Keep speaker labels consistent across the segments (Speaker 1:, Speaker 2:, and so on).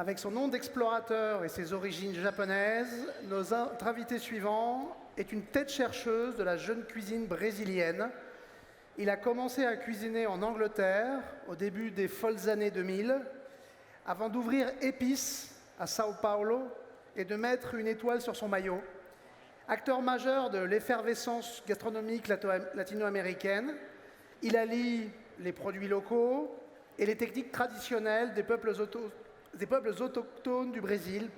Speaker 1: Avec son nom d'explorateur et ses origines japonaises, notre invité suivant est une tête chercheuse de la jeune cuisine brésilienne. Il a commencé à cuisiner en Angleterre au début des folles années 2000, avant d'ouvrir Epice à Sao Paulo et de mettre une étoile sur son maillot. Acteur majeur de l'effervescence gastronomique latinoaméricaine, il allie les produits locaux et les techniques traditionnelles des peuples autochtones du Brésil,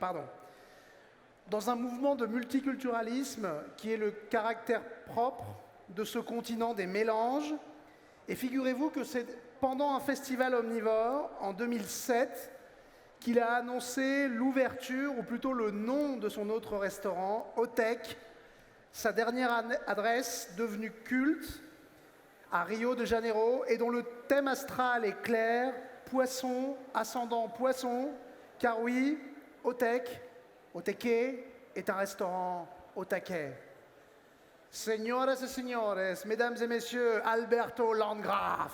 Speaker 1: dans un mouvement de multiculturalisme qui est le caractère propre de ce continent des mélanges. Et figurez-vous que c'est pendant un festival omnivore, en 2007, qu'il a annoncé l'ouverture, ou plutôt le nom de son autre restaurant, Avec, sa dernière adresse devenue culte, à Rio de Janeiro, et dont le thème astral est clair, poisson, ascendant poisson, car oui, Avec, Oteque, est un restaurant au taquet. Señoras et señores, mesdames et messieurs, Alberto Landgraf.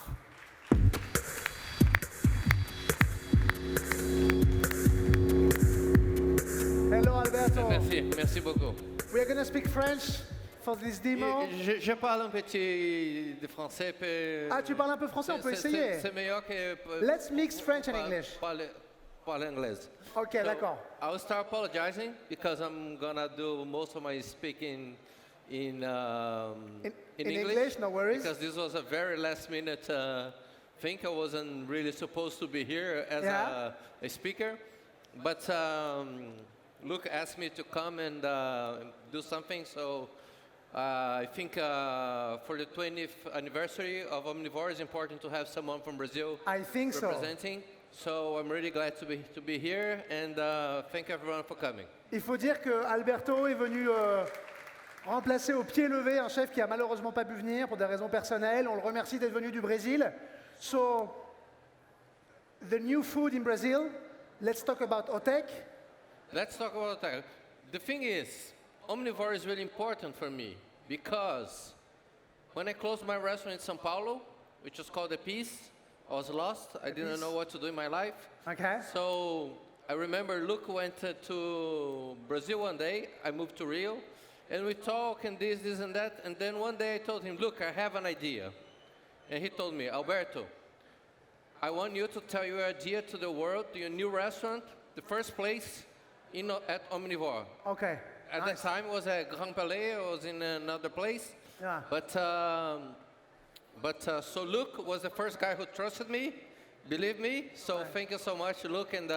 Speaker 1: Hello Alberto.
Speaker 2: Merci beaucoup.
Speaker 1: We are going to speak French for this demo.
Speaker 2: Je parle un petit de français.
Speaker 1: Ah, tu parles un peu français, on peut essayer.
Speaker 2: C'est meilleur que...
Speaker 1: Let's mix French and English.
Speaker 2: Parle anglais.
Speaker 1: Ok, d'accord.
Speaker 2: I'll start apologizing because I'm gonna do most of my speaking in
Speaker 1: English, no worries.
Speaker 2: Because this was a very last minute thing. I wasn't really supposed to be here as a speaker. But Luke asked me to come and do something, so I think for the 20th anniversary of Omnivore, it's important to have someone from Brazil representing. So I'm really glad to be here, and thank everyone for coming.
Speaker 1: Il faut dire que Alberto est venu remplacer au pied levé un chef qui a malheureusement pas pu venir pour des raisons personnelles. On le remercie d'être venu du Brésil. So, the new food in Brazil. Let's talk about Avec.
Speaker 2: Let's talk about Acteur. The thing is, Omnivore is really important for me because when I closed my restaurant in Sao Paulo, which was called Epice, I was lost. I didn't know what to do in my life.
Speaker 1: Okay.
Speaker 2: So I remember Luke went to Brazil one day. I moved to Rio, and we talked and this and that. And then one day I told him, look, I have an idea. And he told me, Alberto, I want you to tell your idea to the world, to your new restaurant, the first place at Omnivore.
Speaker 1: Okay.
Speaker 2: At that time, it was at Grand Palais. I was in another place.
Speaker 1: Yeah.
Speaker 2: But so Luke was the first guy who trusted me, believed me. So thank you so much, Luke, and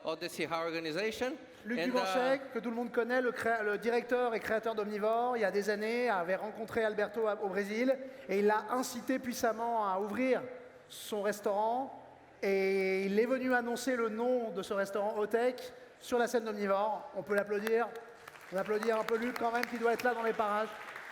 Speaker 2: all the Sirha organization.
Speaker 1: Luc Dubanchek, que tout le monde connaît, le directeur et créateur d'Omnivore, il y a des années, avait rencontré Alberto au Brésil et il l'a incité puissamment à ouvrir son restaurant. Et il est venu annoncer le nom de ce restaurant Avec sur la scène d'Omnivore. On peut l'applaudir. On applaudit un peu Luc quand même, qui doit être là dans les parages.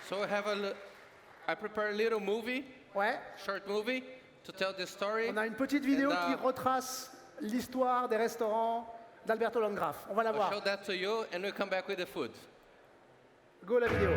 Speaker 2: So I prepare a little movie.
Speaker 1: Ouais.
Speaker 2: Short movie to tell the story.
Speaker 1: On a une petite vidéo qui retrace l'histoire des restaurants d'Alberto Landgraf. On va la voir.
Speaker 2: I'll show that to you and we'll come back with the food.
Speaker 1: Go la vidéo.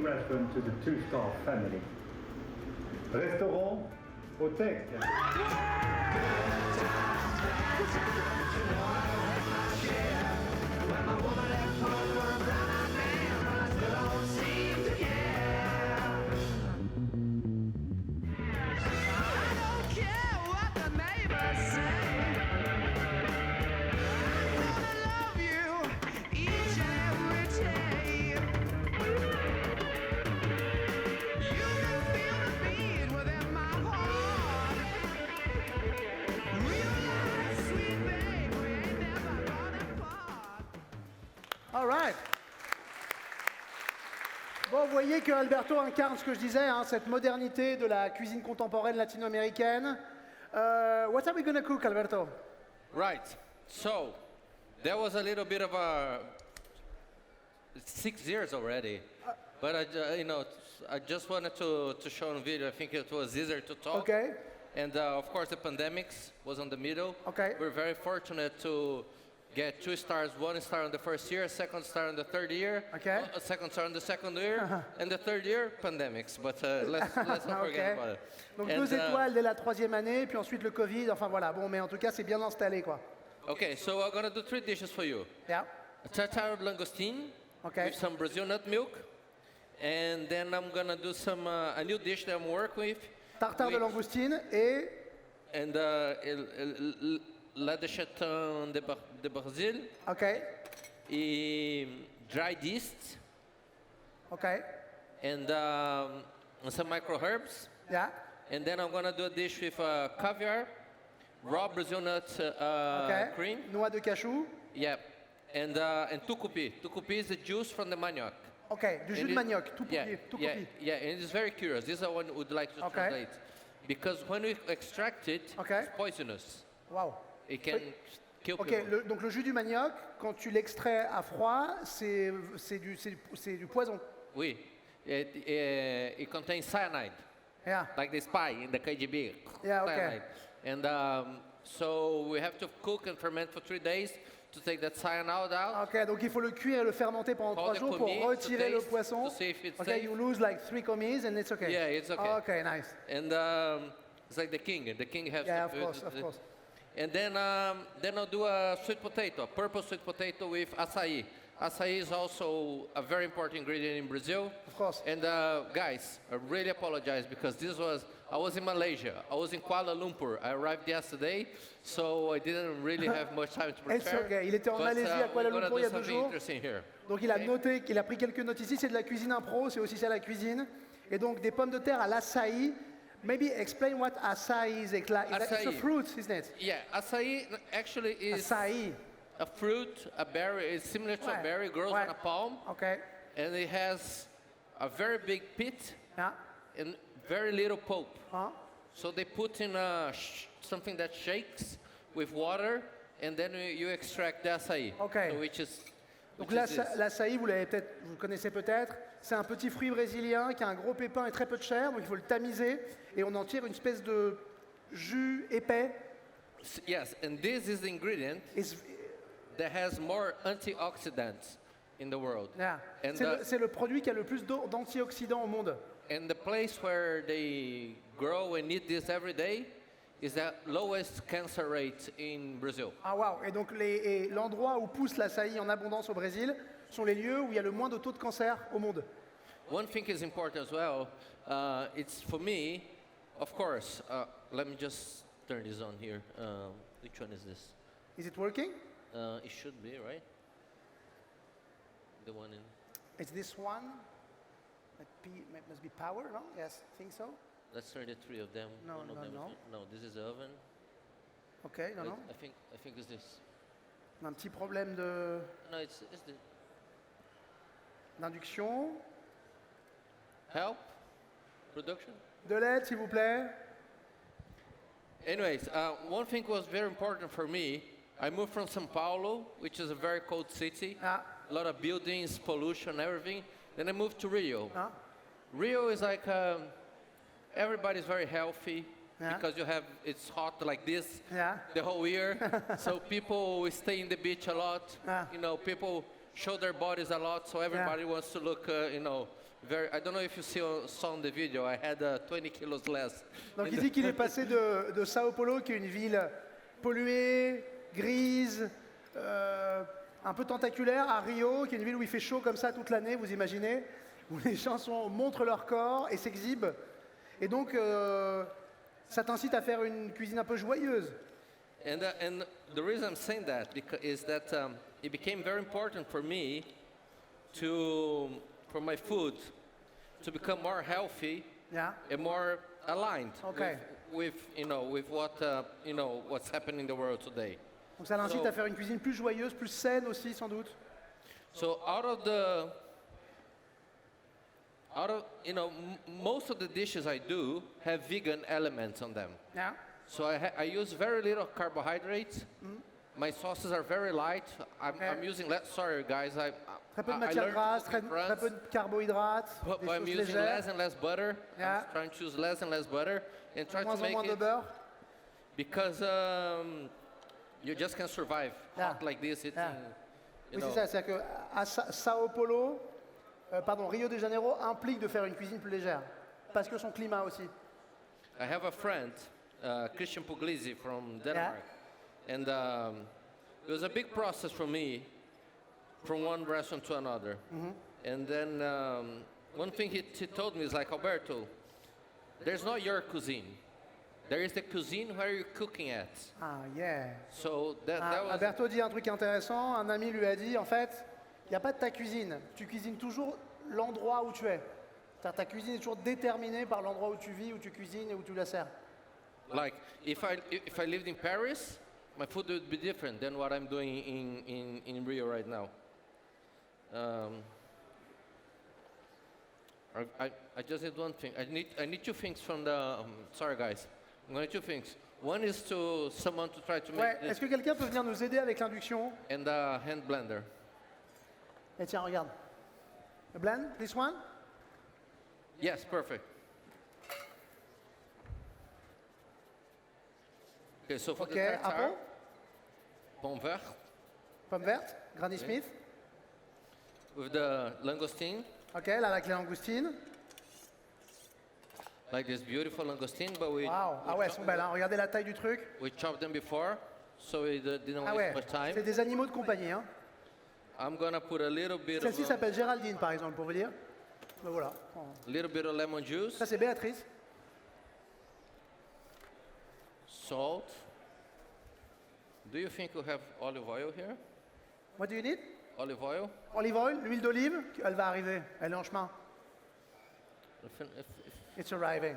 Speaker 3: Welcome to the two-star family. Restaurant Avec. All right. Bon, vous voyez que Alberto incarne ce que je disais, hein, cette modernité de la cuisine contemporaine latino-américaine. What are we going to cook, Alberto?
Speaker 2: Right. So, that was a little bit of a 6 years already. But I just wanted to show on video. I think it was easier to talk.
Speaker 1: Okay.
Speaker 2: And of course, the pandemic was on the middle.
Speaker 1: Okay.
Speaker 2: We're very fortunate to get 2 stars, 1 star on the first year, 2nd star in the 3rd year,
Speaker 1: Okay.
Speaker 2: a 2nd star in the 2nd year, and the 3rd year, pandemics. But let's not forget
Speaker 1: Okay.
Speaker 2: about it.
Speaker 1: Donc
Speaker 2: And,
Speaker 1: 2 étoiles dès la 3e année, puis ensuite le Covid. Enfin voilà, bon, mais en tout cas, c'est bien installé, quoi.
Speaker 2: Okay, so I'm gonna do 3 dishes for you.
Speaker 1: Yeah.
Speaker 2: A tartare langoustine
Speaker 1: Okay.
Speaker 2: with some Brazil nut milk, and then I'm gonna do some a new dish that I'm working with,
Speaker 1: Tartare de
Speaker 2: Oui.
Speaker 1: langoustine et
Speaker 2: and la de chaton de Brésil,
Speaker 1: OK,
Speaker 2: et dried yeast,
Speaker 1: OK,
Speaker 2: and some micro herbs.
Speaker 1: yeah,
Speaker 2: And then I'm gonna do a dish with caviar, raw Brazil nut
Speaker 1: OK.
Speaker 2: cream.
Speaker 1: Noix de cachou,
Speaker 2: Yeah, and tucupi. Tucupi is the juice from the manioc.
Speaker 1: OK, du jus
Speaker 2: And
Speaker 1: de
Speaker 2: it-
Speaker 1: manioc, tout
Speaker 2: yeah,
Speaker 1: tout
Speaker 2: yeah,
Speaker 1: coupé.
Speaker 2: yeah, and it's very curious. This I would like to
Speaker 1: Okay.
Speaker 2: translate, because when we extract it,
Speaker 1: Okay.
Speaker 2: it's poisonous.
Speaker 1: Waouh.
Speaker 2: It can kill
Speaker 1: OK,
Speaker 2: people.
Speaker 1: donc le jus du manioc, quand tu l'extrais à froid, c'est du poison.
Speaker 2: Oui, it contains cyanide,
Speaker 1: Yeah.
Speaker 2: like the spy in the KGB.
Speaker 1: Yeah, okay.
Speaker 2: Cyanide. And so we have to cook and ferment for 3 days to take that cyanide out.
Speaker 1: OK, donc il faut le cuire et le fermenter pendant
Speaker 2: All
Speaker 1: 3
Speaker 2: the
Speaker 1: jours pour
Speaker 2: commis, to
Speaker 1: retirer le
Speaker 2: taste,
Speaker 1: poisson.
Speaker 2: to see if it's
Speaker 1: OK,
Speaker 2: safe.
Speaker 1: you lose like 3 commis and it's OK.
Speaker 2: Yeah, it's okay.
Speaker 1: OK, nice.
Speaker 2: And it's like the king. The king has
Speaker 1: Yeah,
Speaker 2: to
Speaker 1: of course.
Speaker 2: And then I'll do a sweet potato, a purple sweet potato with açaí. Açaí is also a very important ingredient in Brazil.
Speaker 1: Of course.
Speaker 2: And guys, I really apologize because I was in Malaysia. I was in Kuala Lumpur. I arrived yesterday, so I didn't really have much time to
Speaker 1: It's
Speaker 2: prepare.
Speaker 1: okay. Il était en
Speaker 2: But,
Speaker 1: Malaisie, à Kuala
Speaker 2: we're gonna
Speaker 1: Lumpur, il y
Speaker 2: do
Speaker 1: a 2
Speaker 2: something
Speaker 1: jours.
Speaker 2: interesting here.
Speaker 1: Donc il a noté qu'il a pris quelques notes ici, c'est de la cuisine impro, c'est aussi ça la cuisine. Et donc des pommes de terre à l'açaï. Maybe explain what açaï is. It's a
Speaker 2: Açaí.
Speaker 1: fruit, isn't it?
Speaker 2: Yeah, açaí actually is
Speaker 1: Açaï.
Speaker 2: a fruit, a berry. It's similar to a
Speaker 1: Ouais.
Speaker 2: berry, grows
Speaker 1: Ouais.
Speaker 2: on a palm.
Speaker 1: OK.
Speaker 2: And it has a very big pit
Speaker 1: Yeah.
Speaker 2: and very little pulp.
Speaker 1: Hein?
Speaker 2: So they put in something that shakes with water, and then you extract the açaí.
Speaker 1: Okay.
Speaker 2: So which is
Speaker 1: Donc
Speaker 2: which is this.
Speaker 1: l'açaï, vous le connaissez peut-être, c'est un petit fruit brésilien qui a un gros pépin et très peu de chair, donc il faut le tamiser et on en tire une espèce de jus épais.
Speaker 2: Yes, and this is the ingredient
Speaker 1: Et
Speaker 2: that has more antioxidants in the world.
Speaker 1: yeah.
Speaker 2: And
Speaker 1: C'est le produit qui a le plus d'antioxydants au monde.
Speaker 2: And the place where they grow and eat this every day is the lowest cancer rate in Brazil.
Speaker 1: Ah waouh. Et donc l'endroit où pousse l'açaï en abondance au Brésil sont les lieux où il y a le moins de taux de cancer au monde.
Speaker 2: One thing is important as well. It's for me, of course. Let me just turn this on here. Which one is this?
Speaker 1: Is it working?
Speaker 2: It should be right. The one in.
Speaker 1: It's this one. Must be power, no? Yes, I think so.
Speaker 2: Let's try the 3 of them.
Speaker 1: No,
Speaker 2: One of
Speaker 1: no,
Speaker 2: them
Speaker 1: no.
Speaker 2: No, this is the oven.
Speaker 1: Ok, non, non.
Speaker 2: I think it's this.
Speaker 1: On a un petit problème
Speaker 2: No, it's the
Speaker 1: d'induction.
Speaker 2: help production.
Speaker 1: De l'aide, s'il vous plaît.
Speaker 2: Anyways, one thing was very important for me. I moved from Sao Paulo, which is a very cold city.
Speaker 1: Ah,
Speaker 2: A lot of buildings, pollution, everything. Then I moved to Rio.
Speaker 1: ah.
Speaker 2: Rio is like everybody's very healthy
Speaker 1: Yeah.
Speaker 2: because it's hot like this
Speaker 1: Yeah.
Speaker 2: the whole year. So people stay in the beach a lot.
Speaker 1: Yeah.
Speaker 2: People show their bodies a lot. So everybody wants to look, very. I don't know if you saw on the video. I had 20 kilos less.
Speaker 1: Donc il dit qu'il est passé de Sao Paulo, qui est une ville polluée, grise, un peu tentaculaire, à Rio, qui est une ville où il fait chaud comme ça toute l'année, vous imaginez, où les gens montrent leur corps et s'exhibent. Et donc, ça t'incite à faire une cuisine un peu joyeuse.
Speaker 2: And the reason I'm saying that is that it became very important for me for my food to become more healthy
Speaker 1: Yeah.
Speaker 2: and more aligned
Speaker 1: Okay.
Speaker 2: with what what's happening in the world today.
Speaker 1: Donc ça l'incite
Speaker 2: So-
Speaker 1: à faire une cuisine plus joyeuse, plus saine aussi, sans doute.
Speaker 2: So most of the dishes I do have vegan elements on them.
Speaker 1: Yeah.
Speaker 2: So I use very little carbohydrates. My sauces are very light. I'm using less. Sorry, guys.
Speaker 1: Très peu de
Speaker 2: I
Speaker 1: matière
Speaker 2: learned
Speaker 1: grasse,
Speaker 2: from
Speaker 1: très
Speaker 2: France,
Speaker 1: peu de carbohydrates,
Speaker 2: but
Speaker 1: des
Speaker 2: I'm
Speaker 1: sauces
Speaker 2: using
Speaker 1: légères,
Speaker 2: less and less butter.
Speaker 1: Yeah.
Speaker 2: I'm trying to use less and less butter and try to
Speaker 1: moins en
Speaker 2: make
Speaker 1: moins de
Speaker 2: it
Speaker 1: beurre.
Speaker 2: because you just can't survive
Speaker 1: Yeah.
Speaker 2: hot like this. It's
Speaker 1: Yeah.
Speaker 2: you
Speaker 1: Oui,
Speaker 2: know.
Speaker 1: c'est ça, c'est-à-dire qu'à Sao Paulo, pardon, Rio de Janeiro implique de faire une cuisine plus légère, parce que son climat aussi.
Speaker 2: I have a friend, Christian Puglisi from Denmark, and it was a big process for me from one restaurant to another. And then one thing he told me is like, Alberto, there's not your cuisine. There is the cuisine where you're cooking at.
Speaker 1: Ah, yeah.
Speaker 2: So that was...
Speaker 1: Alberto dit un truc intéressant, un ami lui a dit, en fait, il n'y a pas de ta cuisine, tu cuisines toujours l'endroit où tu es. C'est-à-dire, ta cuisine est toujours déterminée par l'endroit où tu vis, où tu cuisines et où tu la sers.
Speaker 2: Like, if I lived in Paris, my food would be different than what I'm doing in Rio right now. I just need one thing. I need two things from the... sorry, guys. I'm going to two things. One is to someone to try to make
Speaker 1: Ouais,
Speaker 2: this
Speaker 1: est-ce que quelqu'un peut venir nous aider avec l'induction?
Speaker 2: and a hand blender.
Speaker 1: Et tiens, regarde. The blend, this one?
Speaker 2: Yes, perfect. Okay, so for
Speaker 1: Ok,
Speaker 2: the tartare,
Speaker 1: apple,
Speaker 2: pomme verte
Speaker 1: pomme verte, Granny Smith.
Speaker 2: with the langoustine,
Speaker 1: Ok, là avec les langoustines.
Speaker 2: like this beautiful langoustine, but we
Speaker 1: Waouh, ah ouais, elles sont belles, hein. Regardez la taille du truc.
Speaker 2: we chopped them before, so we didn't
Speaker 1: Ah
Speaker 2: waste
Speaker 1: ouais,
Speaker 2: much time.
Speaker 1: c'est des animaux de compagnie, hein.
Speaker 2: I'm gonna put a little bit
Speaker 1: Celle-ci
Speaker 2: of
Speaker 1: s'appelle Géraldine, par exemple, pour vous dire. Ben voilà.
Speaker 2: little bit of lemon juice,
Speaker 1: Ça, c'est Béatrice.
Speaker 2: salt. Do you think we have olive oil here?
Speaker 1: What do you need?
Speaker 2: Olive oil?
Speaker 1: Olive oil, l'huile d'olive, elle va arriver. Elle est en chemin.
Speaker 2: If
Speaker 1: It's arriving.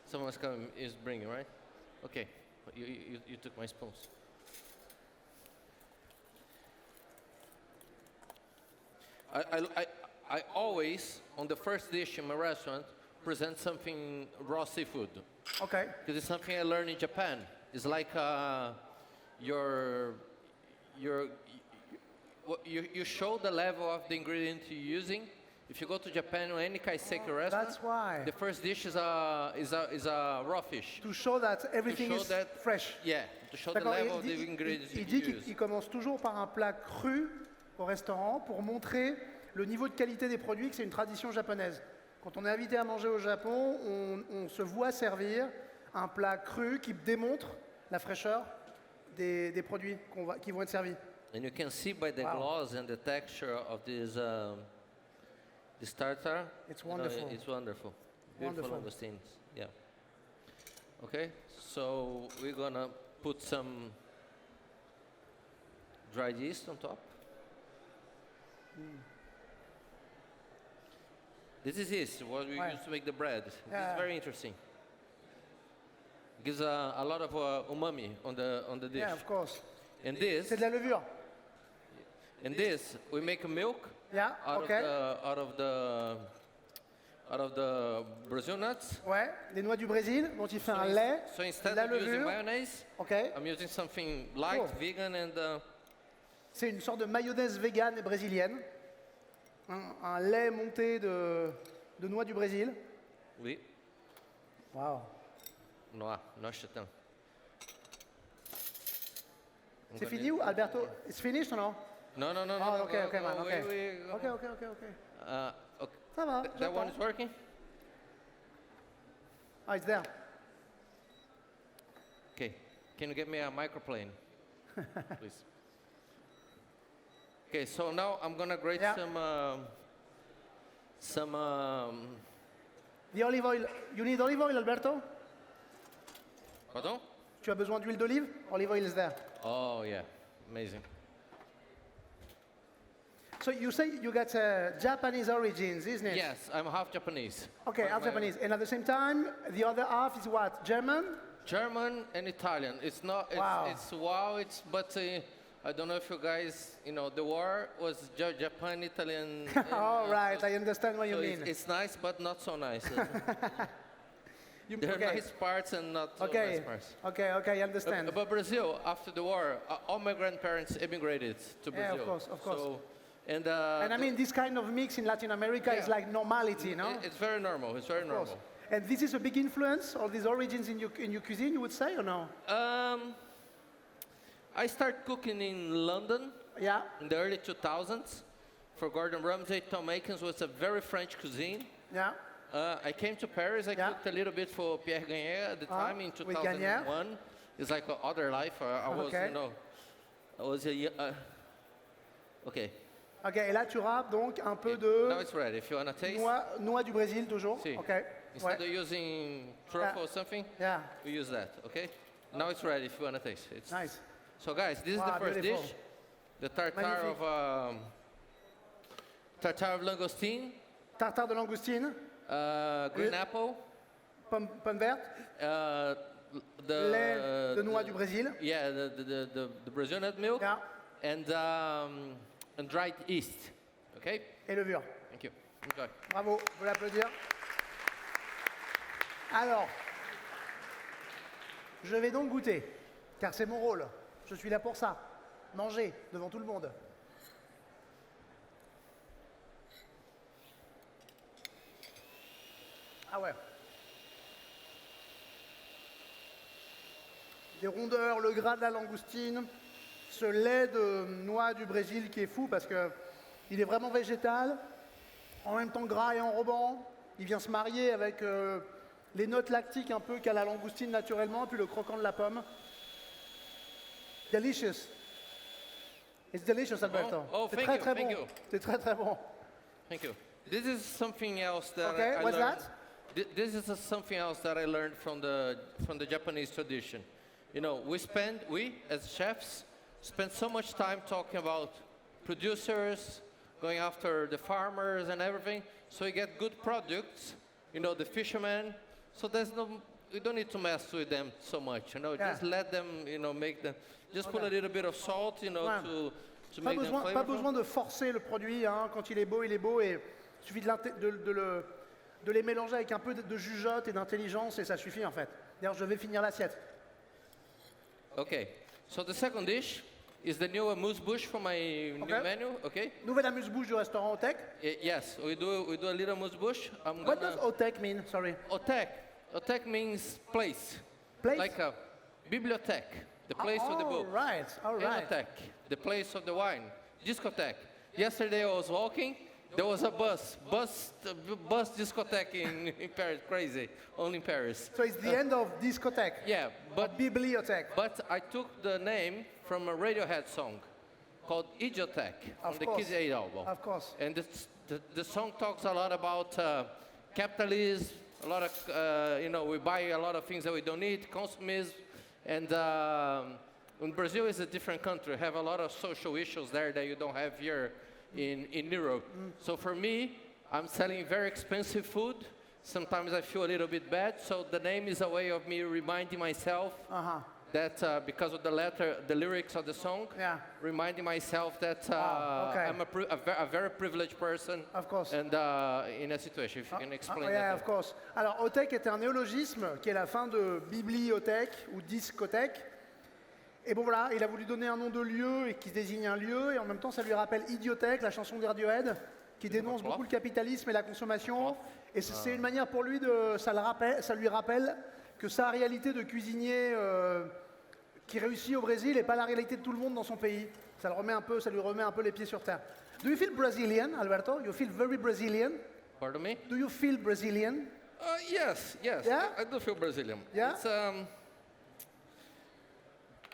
Speaker 2: someone's coming, is bringing, right? Okay, you took my spoons. I always, on the first dish in my restaurant, present something raw seafood.
Speaker 1: Ok.
Speaker 2: Because it's something I learned in Japan. It's like you show the level of the ingredient you're using. If you go to Japan or any kaiseki restaurant,
Speaker 1: That's why.
Speaker 2: the first dish is a raw fish.
Speaker 1: To show that everything
Speaker 2: show
Speaker 1: is
Speaker 2: that-
Speaker 1: fresh.
Speaker 2: Yeah, to show the
Speaker 1: D'accord,
Speaker 2: level of
Speaker 1: il
Speaker 2: the
Speaker 1: dit,
Speaker 2: ingredients
Speaker 1: il
Speaker 2: you
Speaker 1: dit
Speaker 2: use.
Speaker 1: qu'il commence toujours par un plat cru au restaurant pour montrer le niveau de qualité des produits, que c'est une tradition japonaise. Quand on est invité à manger au Japon, on se voit servir un plat cru qui démontre la fraîcheur des produits qui vont être servis.
Speaker 2: And you can see by the
Speaker 1: Wow.
Speaker 2: gloss and the texture of this tartar.
Speaker 1: It's
Speaker 2: you know,
Speaker 1: wonderful.
Speaker 2: it's wonderful. Beautiful
Speaker 1: Wonderful.
Speaker 2: langoustines. Yeah. Okay, so we're gonna put some dried yeast on top. This is yeast, what we
Speaker 1: Ouais.
Speaker 2: use to make the bread. This
Speaker 1: Yeah.
Speaker 2: is very interesting. Gives a lot of umami on the dish.
Speaker 1: Yeah, of course.
Speaker 2: And this,
Speaker 1: C'est de la levure.
Speaker 2: we make a milk
Speaker 1: Yeah,
Speaker 2: out
Speaker 1: ok.
Speaker 2: of the Brazil nuts.
Speaker 1: Ouais, les noix du Brésil, dont il fait un lait,
Speaker 2: So
Speaker 1: de
Speaker 2: instead
Speaker 1: la
Speaker 2: of using
Speaker 1: levure.
Speaker 2: mayonnaise,
Speaker 1: Ok.
Speaker 2: I'm using something light,
Speaker 1: Cool.
Speaker 2: vegan, and
Speaker 1: C'est une sorte de mayonnaise végane et brésilienne. Un lait monté de noix du Brésil.
Speaker 2: oui,
Speaker 1: Wow.
Speaker 2: noix chatão.
Speaker 1: C'est fini ou Alberto? It's finished or no?
Speaker 2: No.
Speaker 1: Oh,
Speaker 2: no,
Speaker 1: okay, okay, man, okay.
Speaker 2: okay.
Speaker 1: Ok.
Speaker 2: Okay.
Speaker 1: Ça va,
Speaker 2: That
Speaker 1: j'attends.
Speaker 2: one is working.
Speaker 1: Ah, it's there.
Speaker 2: Okay. Can you get me a microplane, please? Okay. So now I'm gonna grate
Speaker 1: Yeah.
Speaker 2: some.
Speaker 1: The olive oil. You need olive oil, Alberto?
Speaker 2: Pardon?
Speaker 1: Tu as besoin d'huile d'olive? Olive oil is there.
Speaker 2: Oh yeah, amazing.
Speaker 1: So you say you got Japanese origins, isn't it?
Speaker 2: Yes, I'm half Japanese.
Speaker 1: Okay, half Japanese. And at the same time, the other half is what? German?
Speaker 2: German and Italian. It's not.
Speaker 1: Wow.
Speaker 2: But I don't know if you guys, the war was Japan, Italian.
Speaker 1: All right, I understand what you
Speaker 2: So
Speaker 1: mean.
Speaker 2: it's nice, but not so nice. There are
Speaker 1: okay.
Speaker 2: nice parts and not so
Speaker 1: Okay.
Speaker 2: nice parts.
Speaker 1: Okay, okay, I understand.
Speaker 2: But Brazil, after the war, all my grandparents immigrated to
Speaker 1: Yeah,
Speaker 2: Brazil.
Speaker 1: of course, of course.
Speaker 2: So, and
Speaker 1: And I mean, this kind of mix in Latin America is
Speaker 2: Yeah.
Speaker 1: like normality, no?
Speaker 2: it's very normal. It's very
Speaker 1: Of course.
Speaker 2: normal.
Speaker 1: And this is a big influence, all these origins in your cuisine, you would say, or no?
Speaker 2: I started cooking in London
Speaker 1: Yeah,
Speaker 2: in the early 2000s for Gordon Ramsay. Tom Aikens was a very French cuisine.
Speaker 1: yeah.
Speaker 2: I came to Paris. I
Speaker 1: Yeah.
Speaker 2: cooked a little bit for Pierre Gagnaire at the time in
Speaker 1: with Gagnaire.
Speaker 2: 2001. It's like another life. I was,
Speaker 1: Okay.
Speaker 2: I was a. Okay.
Speaker 1: Ok, et là tu râpes donc un peu
Speaker 2: Now
Speaker 1: de
Speaker 2: it's ready. If you wanna taste.
Speaker 1: noix du Brésil toujours.
Speaker 2: Si.
Speaker 1: Ok.
Speaker 2: Instead
Speaker 1: Ouais.
Speaker 2: of using truffle or something,
Speaker 1: Yeah.
Speaker 2: we use that. Okay. Now it's ready. If you wanna taste. It's
Speaker 1: Nice.
Speaker 2: So guys, this is
Speaker 1: Wow,
Speaker 2: the first
Speaker 1: beautiful.
Speaker 2: dish, the tartare
Speaker 1: Magnifique.
Speaker 2: of langoustine,
Speaker 1: Tartare de langoustine,
Speaker 2: green apple,
Speaker 1: pomme verte,
Speaker 2: the
Speaker 1: lait de noix du Brésil.
Speaker 2: yeah, the Brazilian nut milk,
Speaker 1: Yeah.
Speaker 2: and dried yeast. Okay,
Speaker 1: Et levure.
Speaker 2: thank you. Enjoy.
Speaker 1: Bravo, vous pouvez l'applaudir. Alors, je vais donc goûter, car c'est mon rôle. Je suis là pour ça. Manger devant tout le monde. Ah ouais. Des rondeurs, le gras de la langoustine, ce lait de noix du Brésil qui est fou parce que il est vraiment végétal, en même temps gras et enrobant. Il vient se marier avec les notes lactiques un peu qu'a la langoustine naturellement, puis le croquant de la pomme. Delicious. It's delicious, Alberto.
Speaker 2: Oh,
Speaker 1: c'est
Speaker 2: thank
Speaker 1: très
Speaker 2: you,
Speaker 1: très
Speaker 2: thank
Speaker 1: bon.
Speaker 2: you.
Speaker 1: C'est très très bon.
Speaker 2: Thank you. This is something else that
Speaker 1: Okay,
Speaker 2: I
Speaker 1: what's
Speaker 2: learned.
Speaker 1: that?
Speaker 2: This is something else that I learned from the Japanese tradition. You know, we as chefs spend so much time talking about producers, going after the farmers and everything, so we get good products. You know, the fishermen. So we don't need to mess with them so much. You know,
Speaker 1: Yeah.
Speaker 2: just let them. You know, make them. Just put a little bit of salt. You know,
Speaker 1: Ouais.
Speaker 2: to
Speaker 1: Pas
Speaker 2: make them
Speaker 1: besoin, pas
Speaker 2: flavorful.
Speaker 1: besoin de forcer le produit, hein. Quand il est beau, et il suffit de les mélanger avec un peu de jugeote et d'intelligence et ça suffit en fait. D'ailleurs, je vais finir l'assiette.
Speaker 2: Okay, so the second dish is the new amuse-bouche for my new
Speaker 1: Okay.
Speaker 2: menu. Okay.
Speaker 1: Nouvelle amuse-bouche du restaurant Otec.
Speaker 2: Yes, we do a little amuse-bouche.
Speaker 1: What does Otec mean? Sorry.
Speaker 2: Otek means place.
Speaker 1: Place?
Speaker 2: Like a bibliothèque, the place of the book.
Speaker 1: Right, all right.
Speaker 2: Enothèque, the place of the wine. Discotheque. Yesterday I was walking, there was a bus discotheque in Paris, crazy, only in Paris.
Speaker 1: So it's the end of discothèque.
Speaker 2: Yeah, but
Speaker 1: Bibliothèque.
Speaker 2: I took the name from a Radiohead song called Idiotech on
Speaker 1: Of
Speaker 2: the
Speaker 1: course.
Speaker 2: Kids 8 album.
Speaker 1: Of course.
Speaker 2: And the song talks a lot about capitalism, a lot of, we buy a lot of things that we don't need, consumism. And in Brazil is a different country. Have a lot of social issues there that you don't have here in Europe. So for me, I'm selling very expensive food. Sometimes I feel a little bit bad. So the name is a way of me reminding myself that because of the lyrics of the song,
Speaker 1: Yeah.
Speaker 2: reminding myself that
Speaker 1: okay.
Speaker 2: I'm a very privileged person.
Speaker 1: Of course.
Speaker 2: And in a situation, if you can explain
Speaker 1: yeah,
Speaker 2: that.
Speaker 1: of course. Alors, Otec est un néologisme qui est la fin de bibliothèque ou discothèque. Et bon voilà, il a voulu donner un nom de lieu et qui désigne un lieu, et en même temps ça lui rappelle Idiothèque, la chanson de Radiohead, qui dénonce beaucoup le capitalisme et la consommation. Et c'est une manière pour lui ça lui rappelle que sa réalité de cuisinier qui réussit au Brésil n'est pas la réalité de tout le monde dans son pays. Ça lui remet un peu les pieds sur terre. Do you feel Brazilian, Alberto? You feel very Brazilian?
Speaker 2: Pardon me?
Speaker 1: Do you feel Brazilian?
Speaker 2: Yes.
Speaker 1: Yeah?
Speaker 2: I do feel Brazilian.
Speaker 1: Yeah?
Speaker 2: It's,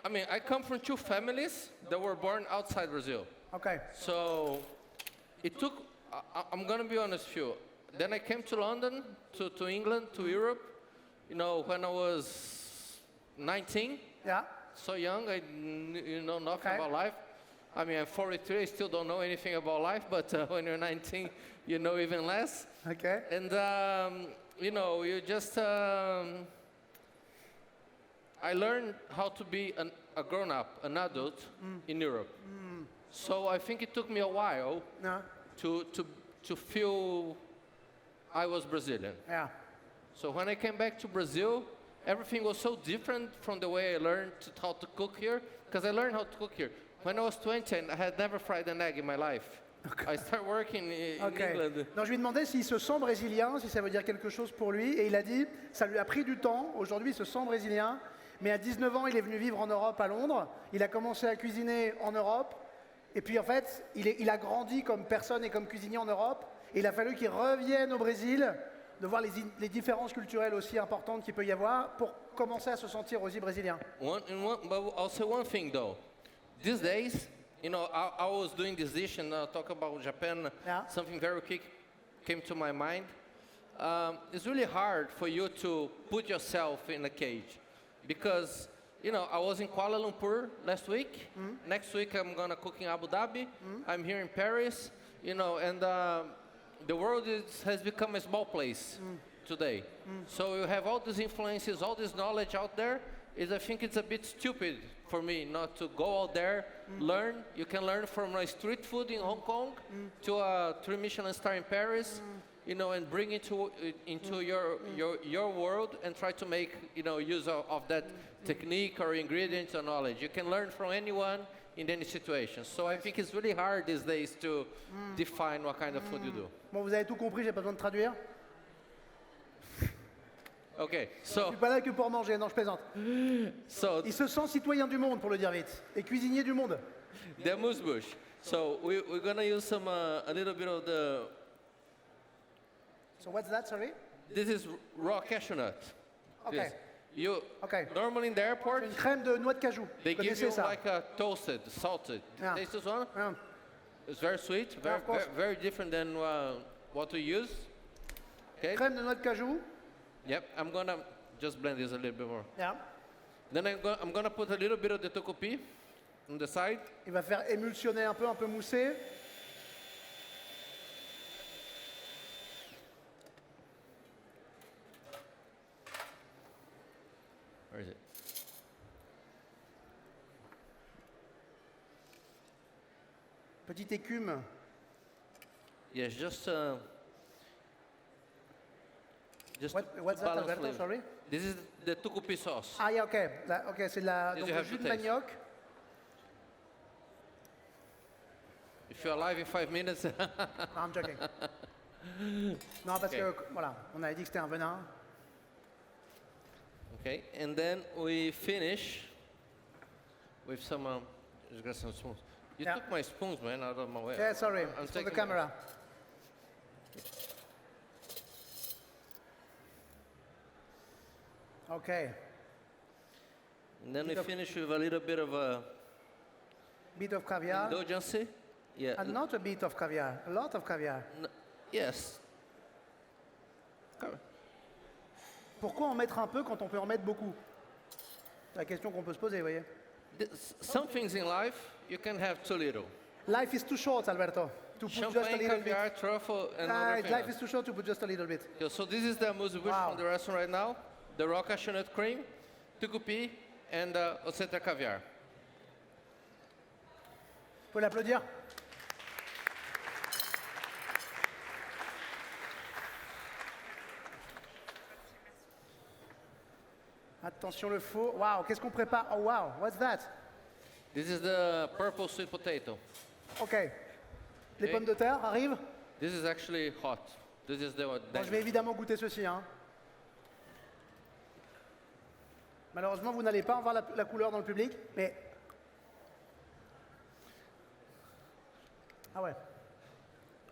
Speaker 2: I come from two families that were born outside Brazil.
Speaker 1: Okay.
Speaker 2: So it took, I'm going to be honest with you. Then I came to London, to England, to Europe, when I was 19.
Speaker 1: Yeah.
Speaker 2: So young, I know nothing
Speaker 1: Okay.
Speaker 2: about life. I'm 43, I still don't know anything about life, but when you're 19, you know even less.
Speaker 1: Okay.
Speaker 2: And, you just, I learned how to be a grown-up, an adult in Europe. So I think it took me a while
Speaker 1: No.
Speaker 2: to feel I was Brazilian.
Speaker 1: Yeah.
Speaker 2: So when I came back to Brazil, everything was so different from the way I learned how to cook here, because I learned how to cook here. When I was 20, I had never fried an egg in my life. I started working in England.
Speaker 1: Non, je lui ai demandé s'il se sent brésilien, si ça veut dire quelque chose pour lui, et il a dit ça lui a pris du temps. Aujourd'hui, il se sent brésilien, mais à 19 ans, il est venu vivre en Europe, à Londres. Il a commencé à cuisiner en Europe, et puis en fait, il a grandi comme personne et comme cuisinier en Europe. Et il a fallu qu'il revienne au Brésil, de voir les différences culturelles aussi importantes qu'il peut y avoir, pour commencer à se sentir aussi brésilien.
Speaker 2: But I'll say one thing though. These days, you know, I was doing this dish and talk about Japan.
Speaker 1: Yeah.
Speaker 2: Something very quick came to my mind. It's really hard for you to put yourself in a cage because, you know, I was in Kuala Lumpur last week. Next week I'm gonna cook in Abu Dhabi. I'm here in Paris, you know, and the world has become a small place today. So you have all these influences, all this knowledge out there. I think it's a bit stupid for me not to go out there, learn. You can learn from street food in Hong Kong to a 3 Michelin star in Paris, you know, and bring it into your world and try to make, you know, use of that technique or ingredients or knowledge. You can learn from anyone in any situation. So I think it's really hard these days to define what kind of food you do.
Speaker 1: Bon, vous avez tout compris, j'ai pas besoin de traduire.
Speaker 2: Okay,
Speaker 1: Je
Speaker 2: so
Speaker 1: suis pas là que pour manger, non, je plaisante.
Speaker 2: so
Speaker 1: Il se sent citoyen du monde, pour le dire vite, et cuisinier du monde.
Speaker 2: the amuse-bouche. So we're gonna use some a little bit of the.
Speaker 1: So what's that, sorry?
Speaker 2: This is raw cashew nut.
Speaker 1: Okay.
Speaker 2: This. You
Speaker 1: Okay.
Speaker 2: normally in the airport
Speaker 1: Une crème de noix de cajou.
Speaker 2: they
Speaker 1: Vous
Speaker 2: give
Speaker 1: connaissez
Speaker 2: you
Speaker 1: ça?
Speaker 2: like a toasted, salted.
Speaker 1: Yeah.
Speaker 2: Taste this one.
Speaker 1: Yeah.
Speaker 2: It's very sweet,
Speaker 1: Yeah,
Speaker 2: very,
Speaker 1: of course.
Speaker 2: very different than what we use. Okay.
Speaker 1: Crème de noix de cajou.
Speaker 2: Yep. I'm gonna just blend this a little bit more.
Speaker 1: Yeah.
Speaker 2: Then I'm gonna put a little bit of the tucupi on the side.
Speaker 1: Il va faire émulsionner un peu mousser.
Speaker 2: Where is it?
Speaker 1: Petite écume.
Speaker 2: Yes, just
Speaker 1: What's that,
Speaker 2: balance
Speaker 1: Alberto?
Speaker 2: flavor.
Speaker 1: Sorry.
Speaker 2: This is the tucupi sauce.
Speaker 1: Ah, yeah, ok. Ok, c'est
Speaker 2: Did
Speaker 1: donc
Speaker 2: you
Speaker 1: le
Speaker 2: have
Speaker 1: jus
Speaker 2: to
Speaker 1: de
Speaker 2: taste?
Speaker 1: manioc.
Speaker 2: If you're alive in 5 minutes.
Speaker 1: Non, I'm joking. Non, parce
Speaker 2: Ok.
Speaker 1: que, voilà, on avait dit que c'était un venin.
Speaker 2: Okay, and then we finish with some. Just got some spoons. You
Speaker 1: Yeah.
Speaker 2: took my spoons, man, out of my way.
Speaker 1: Yeah, sorry,
Speaker 2: I'm
Speaker 1: it's for the
Speaker 2: taking-
Speaker 1: camera. Okay,
Speaker 2: And then we
Speaker 1: Bit of-
Speaker 2: finish with a little bit of
Speaker 1: bit of caviar.
Speaker 2: indulgence. Yeah.
Speaker 1: And not a bit of caviar, a lot of caviar.
Speaker 2: Yes.
Speaker 1: Pourquoi en mettre un peu quand on peut en mettre beaucoup? C'est la question qu'on peut se poser, vous voyez.
Speaker 2: Some things in life you can have too little.
Speaker 1: Life is too short, Alberto, to put just a
Speaker 2: Champagne,
Speaker 1: little bit.
Speaker 2: caviar, truffle, and everything
Speaker 1: Life
Speaker 2: else.
Speaker 1: is too short to put just a little bit.
Speaker 2: Okay, so this is the amuse-bouche
Speaker 1: Wow.
Speaker 2: from the restaurant right now. The raw cashew nut cream, tucupi, and osseta caviar.
Speaker 1: Faut l'applaudir. Attention le faux. Waouh, qu'est-ce qu'on prépare? Oh wow, what's that?
Speaker 2: This is the purple sweet potato.
Speaker 1: Ok. Les
Speaker 2: Ok.
Speaker 1: pommes de terre arrivent.
Speaker 2: This is actually hot. This is the
Speaker 1: Bon, je vais évidemment goûter ceci. Hein. Malheureusement, vous n'allez pas en voir la couleur dans le public, mais... Ah ouais.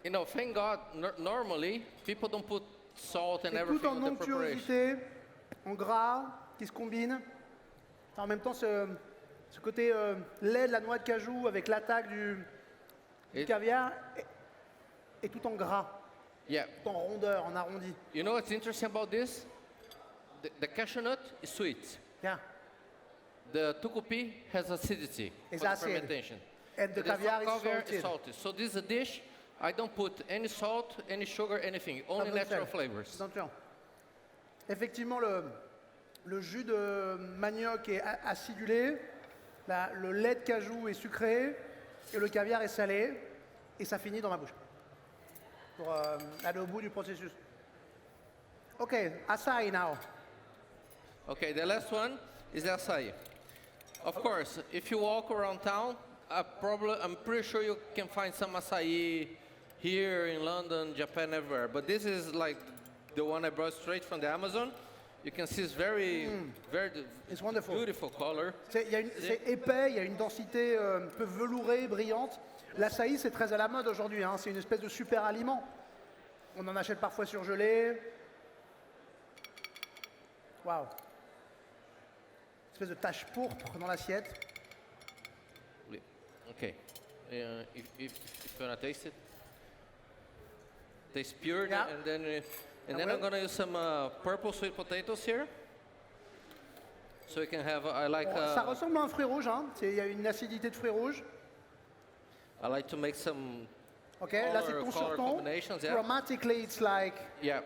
Speaker 2: You know, thank God, normally people don't put salt and
Speaker 1: C'est tout
Speaker 2: everything
Speaker 1: en
Speaker 2: with the preparation.
Speaker 1: onctuosité, en gras, qui se combine. En même temps, ce côté lait de la noix de cajou avec l'attaque du
Speaker 2: It-
Speaker 1: caviar est tout en gras,
Speaker 2: Yeah.
Speaker 1: tout en rondeur, en arrondi.
Speaker 2: You know what's interesting about this? The cashew nut is sweet.
Speaker 1: Yeah.
Speaker 2: The tucupi has acidity
Speaker 1: It's
Speaker 2: for the
Speaker 1: acid.
Speaker 2: fermentation.
Speaker 1: And the caviar is salted.
Speaker 2: salty. So this is a dish. I don't put any salt, any sugar, anything.
Speaker 1: Pas
Speaker 2: Only
Speaker 1: besoin de
Speaker 2: natural
Speaker 1: sel.
Speaker 2: flavors.
Speaker 1: Attention. Effectivement, le jus de manioc est acidulé, le lait de cajou est sucré, et le caviar est salé, et ça finit dans ma bouche. Pour aller au bout du processus. Okay, açaí now.
Speaker 2: Okay, the last one is the açaí. Of course, if you walk around town, I'm pretty sure you can find some açaí here in London, Japan, everywhere. But this is like the one I brought straight from the Amazon. You can see it's very
Speaker 1: It's wonderful.
Speaker 2: beautiful color.
Speaker 1: C'est épais, il y a une densité un peu velourée, brillante. L'açaï, c'est très à la mode aujourd'hui, hein. C'est une espèce de super aliment. On en achète parfois surgelé. Waouh. Une espèce de tache pourpre dans l'assiette.
Speaker 2: Okay, if you wanna taste it, taste pure,
Speaker 1: Yeah.
Speaker 2: and then I'm gonna use some purple sweet potatoes here. So you can have, I like,
Speaker 1: Ça ressemble à un fruit rouge, hein. Il y a une acidité de fruit rouge.
Speaker 2: I like to make some.
Speaker 1: Ok, là c'est ton
Speaker 2: color
Speaker 1: surton.
Speaker 2: combinations, yeah.
Speaker 1: Chromatically, it's like
Speaker 2: Yeah,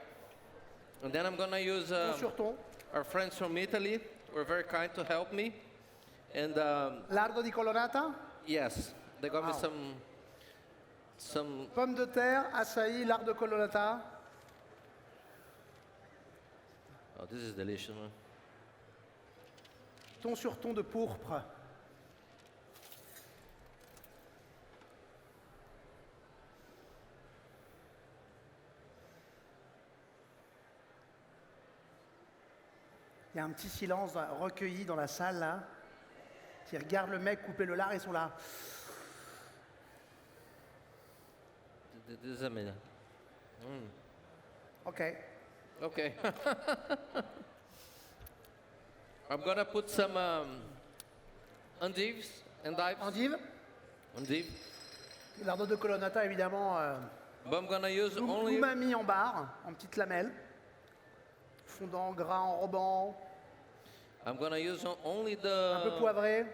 Speaker 2: and then I'm gonna use
Speaker 1: ton surton.
Speaker 2: our friends from Italy were very kind to help me, and
Speaker 1: Lardo di colorata,
Speaker 2: yes, they got me
Speaker 1: Wow.
Speaker 2: some.
Speaker 1: pommes de terre, açaï, lardo de colorata.
Speaker 2: Oh, this is delicious, man.
Speaker 1: Ton surton de pourpre. Il y a un petit silence recueilli dans la salle, là. Ils regardent le mec couper le lard, ils sont là.
Speaker 2: This is amazing.
Speaker 1: Ok.
Speaker 2: Okay. I'm gonna put some endives.
Speaker 1: Endive.
Speaker 2: Endive.
Speaker 1: Lardo de colorata, évidemment.
Speaker 2: But I'm gonna use only.
Speaker 1: Umami en barre, en petites lamelles. Fondant, gras, enrobant.
Speaker 2: I'm gonna use only
Speaker 1: Un peu poivré.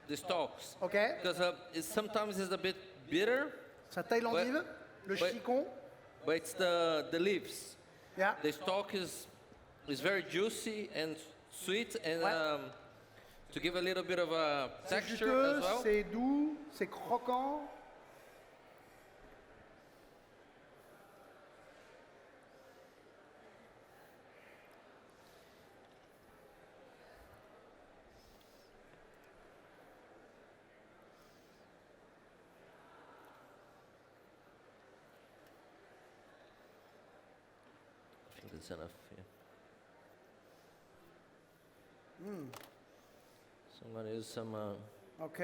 Speaker 2: the stalks.
Speaker 1: Ok.
Speaker 2: Because sometimes it's a bit bitter,
Speaker 1: Ça taille l'endive. Le
Speaker 2: Ouais.
Speaker 1: chicon.
Speaker 2: but it's the leaves.
Speaker 1: Yeah.
Speaker 2: The stalk is very juicy and sweet, and
Speaker 1: Ouais.
Speaker 2: to give a little bit of a
Speaker 1: C'est
Speaker 2: texture
Speaker 1: juteux,
Speaker 2: as well.
Speaker 1: c'est doux, c'est croquant.
Speaker 2: I think that's enough. Yeah. So I'm gonna use
Speaker 1: Ok.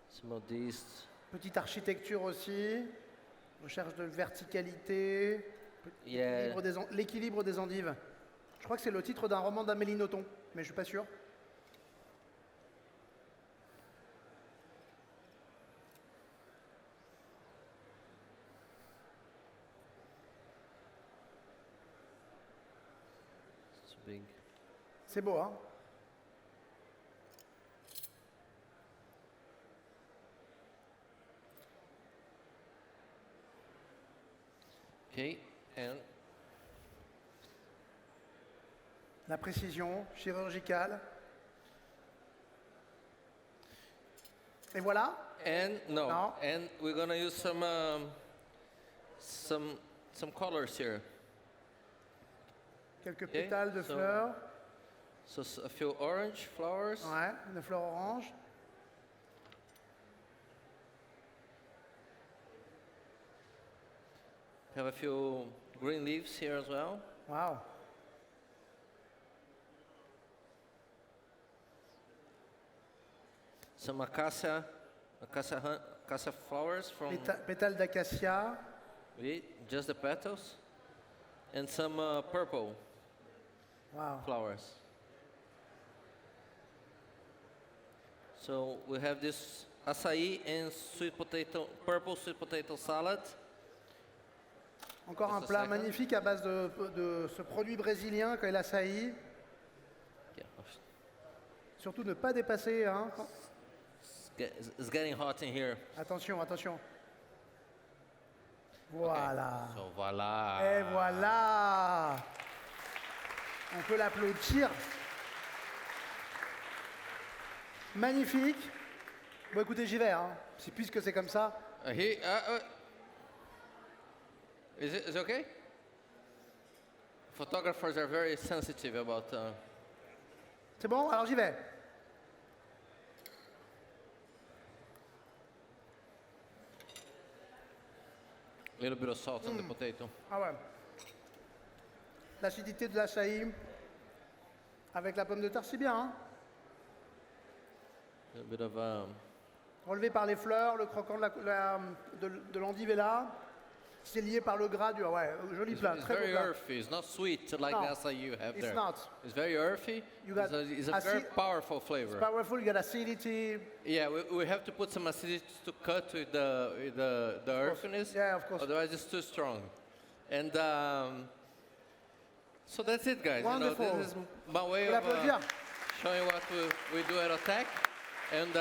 Speaker 2: some of these.
Speaker 1: Petite architecture aussi. Recherche de verticalité.
Speaker 2: Yeah.
Speaker 1: L'équilibre des endives. Je crois que c'est le titre d'un roman d'Amélie Nothomb, mais je suis pas sûr.
Speaker 2: It's big.
Speaker 1: C'est beau, hein?
Speaker 2: Okay, and
Speaker 1: La précision chirurgicale. Et voilà.
Speaker 2: no,
Speaker 1: No.
Speaker 2: and we're gonna use some colors here.
Speaker 1: Quelques
Speaker 2: Okay,
Speaker 1: pétales de
Speaker 2: so-
Speaker 1: fleurs.
Speaker 2: So a few orange flowers.
Speaker 1: Ouais, une fleur orange.
Speaker 2: Have a few green leaves here as well.
Speaker 1: Waouh.
Speaker 2: Some acacia flowers from
Speaker 1: Pétales d'acacia.
Speaker 2: just the petals, and some purple
Speaker 1: Waouh.
Speaker 2: flowers. So we have this acai and purple sweet potato salad.
Speaker 1: Encore un
Speaker 2: Just a
Speaker 1: plat
Speaker 2: second.
Speaker 1: magnifique à base de ce produit brésilien qu'est l'açaï.
Speaker 2: Yeah,
Speaker 1: Surtout ne pas dépasser. Hein.
Speaker 2: it's getting hot in here.
Speaker 1: Attention, attention. Voilà.
Speaker 2: So voila.
Speaker 1: Et voilà. On peut l'applaudir. Magnifique. Bon, écoutez, j'y vais. Hein. Puisque c'est comme ça.
Speaker 2: Is it okay? Photographers are very sensitive about
Speaker 1: C'est bon? Alors j'y vais.
Speaker 2: a little bit of salt on the potato.
Speaker 1: Ah ouais. L'acidité de l'açaï avec la pomme de terre, c'est bien. Hein?
Speaker 2: A little bit of
Speaker 1: Relevé par les fleurs, le croquant de l'endive est là. C'est lié par le gras du... Ouais, joli plat,
Speaker 2: it's
Speaker 1: très beau
Speaker 2: very
Speaker 1: plat.
Speaker 2: earthy. It's not sweet like
Speaker 1: No,
Speaker 2: the acai you have
Speaker 1: it's
Speaker 2: there.
Speaker 1: not.
Speaker 2: It's very earthy.
Speaker 1: You got
Speaker 2: It's a very powerful flavor.
Speaker 1: It's powerful, you got acidity.
Speaker 2: Yeah, we have to put some acidity to cut with the earthiness.
Speaker 1: Yeah, of course.
Speaker 2: Otherwise, it's too strong. And so that's it, guys.
Speaker 1: Wonderful.
Speaker 2: You know, this is my way
Speaker 1: Faut
Speaker 2: of
Speaker 1: l'applaudir.
Speaker 2: showing what we do at Attack. And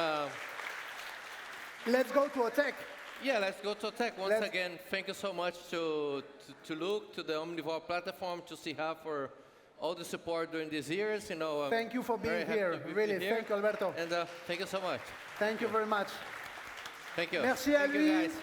Speaker 1: Let's go to Attack.
Speaker 2: yeah, let's go to Attack. Once
Speaker 1: Let's-
Speaker 2: again, thank you so much to Luke, to the Omnivore platform, to Sirha for all the support during these years. You know, I'm
Speaker 1: Thank you for
Speaker 2: very
Speaker 1: being
Speaker 2: happy
Speaker 1: here.
Speaker 2: to be
Speaker 1: Really,
Speaker 2: here.
Speaker 1: thank you, Alberto.
Speaker 2: And thank you so much.
Speaker 1: Thank you very much.
Speaker 2: Thank you.
Speaker 1: Merci à
Speaker 2: Thank you,
Speaker 1: lui.
Speaker 2: guys.